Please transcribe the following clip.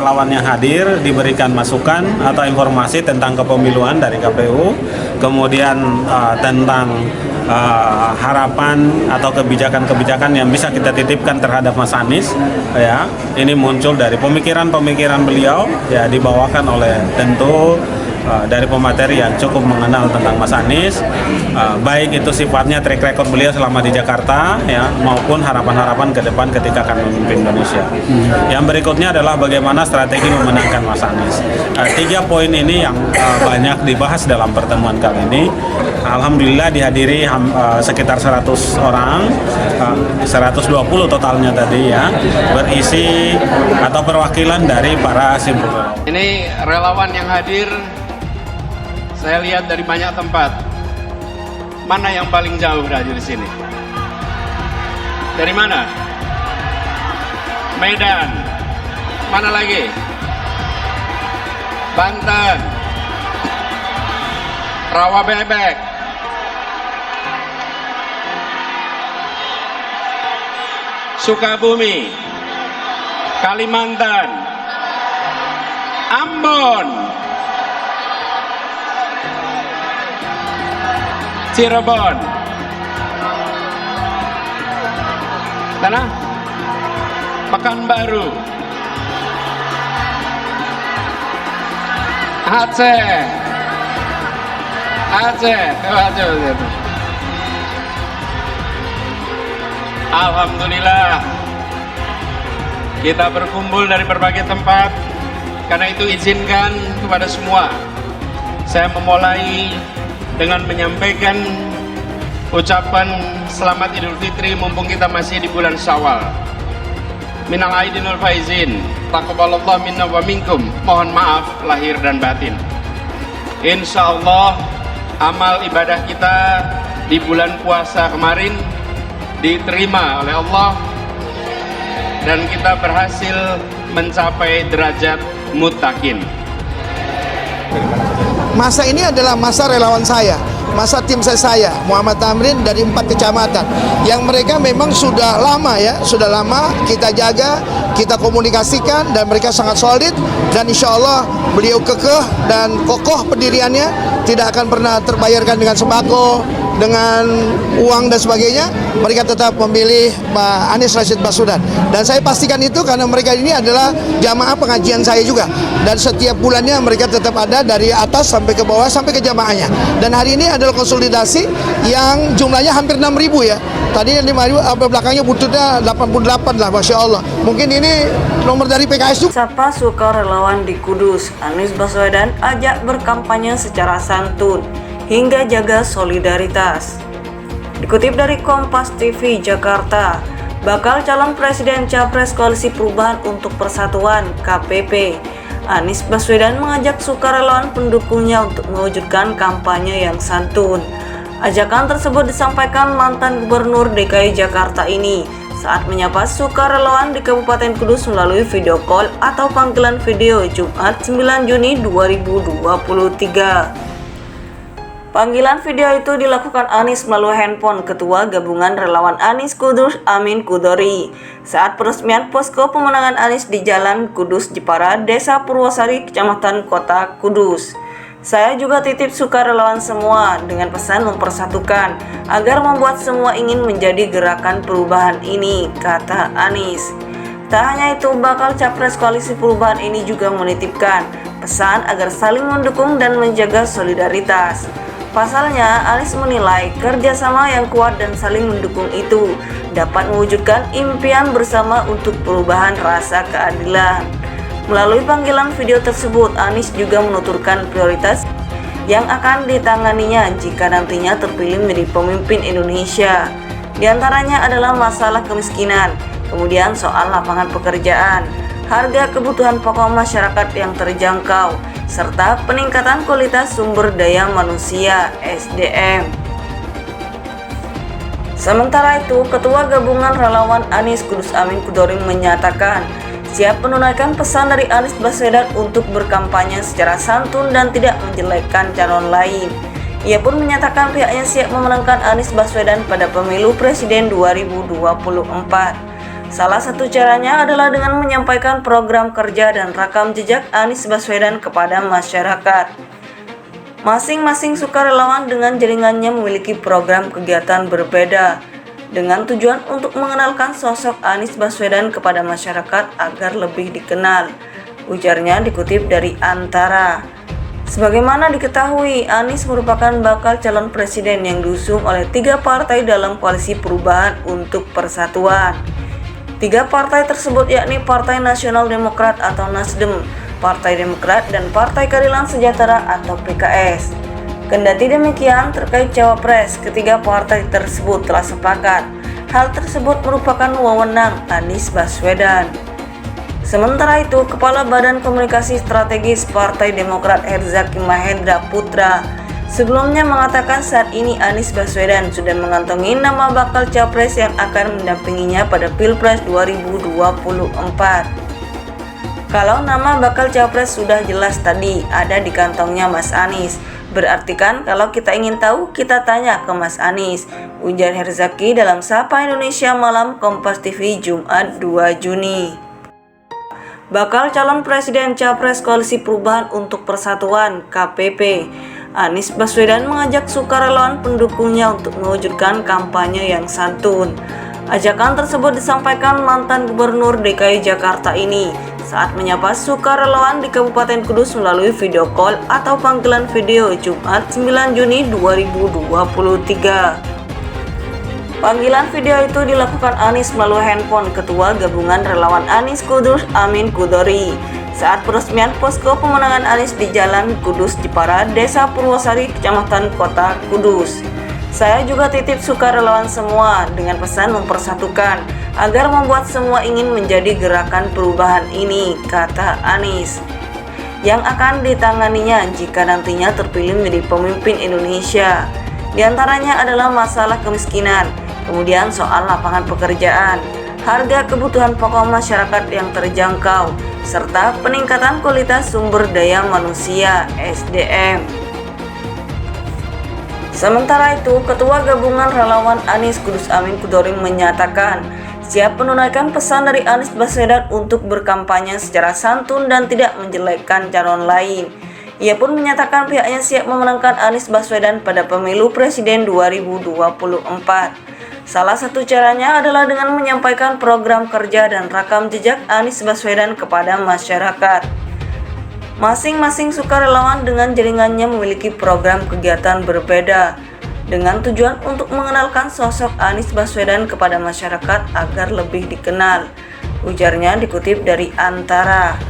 Relawan yang hadir diberikan masukan atau informasi tentang kepemiluan dari KPU, kemudian tentang harapan atau kebijakan-kebijakan yang bisa kita titipkan terhadap Mas Anies. Ya, ini muncul dari pemikiran-pemikiran beliau, ya dibawakan oleh tentu dari pemateri yang cukup mengenal tentang Mas Anies, baik itu sifatnya track record beliau selama di Jakarta, ya, maupun harapan-harapan ke depan ketika akan memimpin Indonesia. Yang berikutnya adalah bagaimana strategi memenangkan Mas Anies. 3 poin ini yang banyak dibahas dalam pertemuan kali ini. Alhamdulillah dihadiri sekitar 100 orang, 120 totalnya tadi, ya, berisi atau perwakilan dari para simpul. Ini relawan yang hadir, saya lihat dari banyak tempat. Mana yang paling jauh dari sini? Dari mana? Medan. Mana lagi? Banten. Rawa Bebek. Sukabumi. Kalimantan. Ambon. Cirebon, mana? Pekanbaru, Aceh, Alhamdulillah kita berkumpul dari berbagai tempat. Karena itu izinkan kepada semua saya memulai dengan menyampaikan ucapan selamat Idul Fitri mumpung kita masih di bulan Syawal. Minal aidin wal faizin, taqabbalallahu minna wa minkum. Mohon maaf lahir dan batin. Insya Allah amal ibadah kita di bulan puasa kemarin diterima oleh Allah dan kita berhasil mencapai derajat muttaqin. Masa ini adalah masa relawan saya, masa tim saya, Muhammad Tamrin dari 4 kecamatan yang mereka memang sudah lama, ya, sudah lama kita jaga, kita komunikasikan, dan mereka sangat solid, dan insya Allah beliau kekeh dan kokoh pendiriannya, tidak akan pernah terbayarkan dengan sembako, dengan uang dan sebagainya. Mereka tetap memilih Pak Anies Rashid Baswedan, dan saya pastikan itu karena mereka ini adalah jamaah pengajian saya juga, dan setiap bulannya mereka tetap ada dari atas sampai ke bawah sampai ke jamaahnya. Dan hari ini adalah konsolidasi yang jumlahnya hampir 6.000, ya. Tadi yang 5.000, belakangnya bututnya 88 lah, Masya Allah. Mungkin ini nomor dari PKS juga. Sapa sukarelawan di Kudus, Anies Baswedan ajak berkampanye secara santun hingga jaga solidaritas. Dikutip dari Kompas TV Jakarta, bakal calon Presiden Capres Koalisi Perubahan untuk Persatuan (KPP), Anies Baswedan mengajak sukarelawan pendukungnya untuk mewujudkan kampanye yang santun. Ajakan tersebut disampaikan mantan Gubernur DKI Jakarta ini saat menyapa sukarelawan di Kabupaten Kudus melalui video call atau panggilan video Jumat 9 Juni 2023. Panggilan video itu dilakukan Anies melalui handphone Ketua Gabungan Relawan Anies Kudus Amin Kudori saat peresmian posko pemenangan Anies di Jalan Kudus Jepara, Desa Purwosari, Kecamatan Kota Kudus. Saya juga titip sukarelawan semua dengan pesan mempersatukan agar membuat semua ingin menjadi gerakan perubahan ini, kata Anies. Tak hanya itu, bakal Capres Koalisi Perubahan ini juga menitipkan pesan agar saling mendukung dan menjaga solidaritas. Pasalnya, Anies menilai kerjasama yang kuat dan saling mendukung itu dapat mewujudkan impian bersama untuk perubahan rasa keadilan. Melalui panggilan video tersebut, Anies juga menuturkan prioritas yang akan ditanganinya jika nantinya terpilih menjadi pemimpin Indonesia. Di antaranya adalah masalah kemiskinan, kemudian soal lapangan pekerjaan, harga kebutuhan pokok masyarakat yang terjangkau, serta peningkatan kualitas sumber daya manusia (SDM). Sementara itu, Ketua Gabungan Relawan Anies Kudus Amin Kudori menyatakan siap menunaikan pesan dari Anies Baswedan untuk berkampanye secara santun dan tidak menjelekkan calon lain. Ia pun menyatakan pihaknya siap memenangkan Anies Baswedan pada pemilu presiden 2024. Salah satu caranya adalah dengan menyampaikan program kerja dan rekam jejak Anies Baswedan kepada masyarakat. Masing-masing sukarelawan dengan jaringannya memiliki program kegiatan berbeda dengan tujuan untuk mengenalkan sosok Anies Baswedan kepada masyarakat agar lebih dikenal, ujarnya dikutip dari Antara. Sebagaimana diketahui, Anies merupakan bakal calon presiden yang diusung oleh 3 partai dalam koalisi perubahan untuk persatuan. 3 partai tersebut yakni Partai Nasional Demokrat atau Nasdem, Partai Demokrat, dan Partai Keadilan Sejahtera atau PKS. Kendati demikian, terkait cawapres, ketiga partai tersebut telah sepakat. Hal tersebut merupakan wewenang Anies Baswedan. Sementara itu, Kepala Badan Komunikasi Strategis Partai Demokrat Herzaki Mahendra Putra sebelumnya mengatakan saat ini Anies Baswedan sudah mengantongi nama bakal capres yang akan mendampinginya pada Pilpres 2024. Kalau nama bakal capres sudah jelas tadi ada di kantongnya Mas Anies, berarti kan kalau kita ingin tahu kita tanya ke Mas Anies, ujar Herzaki dalam Sapa Indonesia Malam Kompas TV Jumat 2 Juni. Bakal calon presiden capres Koalisi Perubahan untuk Persatuan (KPP), Anies Baswedan mengajak sukarelawan pendukungnya untuk mewujudkan kampanye yang santun. Ajakan tersebut disampaikan mantan Gubernur DKI Jakarta ini saat menyapa sukarelawan di Kabupaten Kudus melalui video call atau panggilan video Jumat 9 Juni 2023. Panggilan video itu dilakukan Anies melalui handphone Ketua Gabungan Relawan Anies Kudus Amin Kudori saat peresmian posko pemenangan Anies di Jalan Kudus Jepara, Desa Purwosari, Kecamatan Kota Kudus. Saya juga titip sukarelawan semua dengan pesan mempersatukan agar membuat semua ingin menjadi gerakan perubahan ini, kata Anies, yang akan ditanganinya jika nantinya terpilih menjadi pemimpin Indonesia. Di antaranya adalah masalah kemiskinan, kemudian soal lapangan pekerjaan, harga kebutuhan pokok masyarakat yang terjangkau, serta peningkatan kualitas sumber daya manusia (SDM). Sementara itu, Ketua Gabungan Relawan Anies Kudus Amin Kudori menyatakan siap menunaikan pesan dari Anies Baswedan untuk berkampanye secara santun dan tidak menjelekkan calon lain. Ia pun menyatakan pihaknya siap memenangkan Anies Baswedan pada pemilu presiden 2024. Salah satu caranya adalah dengan menyampaikan program kerja dan rekam jejak Anies Baswedan kepada masyarakat. Masing-masing sukarelawan dengan jaringannya memiliki program kegiatan berbeda dengan tujuan untuk mengenalkan sosok Anies Baswedan kepada masyarakat agar lebih dikenal, ujarnya dikutip dari Antara.